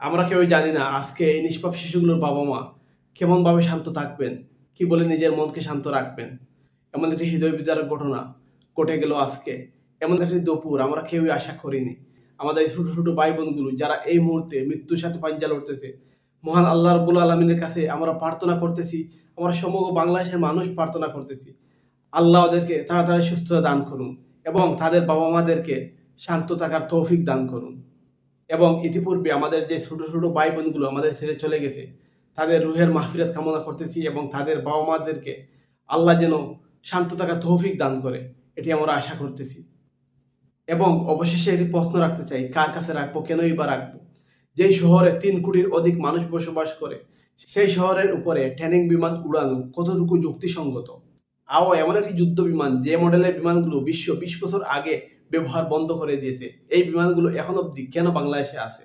আমরা কেউই জানি না আজকে এই নিষ্পাপ শিশুগুলোর বাবা-মা কেমনভাবে শান্ত থাকবেন, কি বলে নিজের মনকে শান্ত রাখবেন। এমন একটি হৃদয় বিদারক ঘটনা ঘটে গেল আজকে। এমন একটি দুপুর আমরা কেউই আশা করিনি। আমাদের এই ছোট, ছোট ভাই-বোনগুলো যারা এই মুহূর্তে মৃত্যুর সাথে পাঞ্জা লড়তেছে, মহান আল্লাহ রাব্বুল আলামিনের কাছে আমরা প্রার্থনা করতেছি, আমরা সমগ্র বাংলাদেশের মানুষ প্রার্থনা করতেছি। আল্লাহ ওদেরকে তাড়াতাড়ি সুস্থতা দান করুন এবং তাদের বাবা-মাদেরকে শান্ত থাকার তৌফিক দান করুন। এবং ইতিপূর্বে আমাদের যে ছোট, ছোট ভাই-বোনগুলো আমাদের ছেড়ে চলে গেছে, তাদের রুহের মাগফিরাত কামনা করতেছি এবং তাদের বাবা-মাদেরকে আল্লাহ যেন শান্ত থাকার তৌফিক দান করে, এটি আমরা আশা করতেছি। এবং অবশেষে একটি প্রশ্ন রাখতে চাই, কার কাছে রাখবো, কেনই বা রাখবো? যেই শহরে ৩ কোটির অধিক মানুষ বসবাস করে, সেই শহরের উপরে ট্যানিং বিমান উড়ানো কতটুকু যুক্তিসঙ্গত? এমন একটি যুদ্ধ বিমান যে মডেলের বিমানগুলো বিশ্ব ২০ বছর আগে ব্যবহার বন্ধ করে দিয়েছে। এই বিমানগুলো এখন অবধি কেন বাংলাদেশে আছে?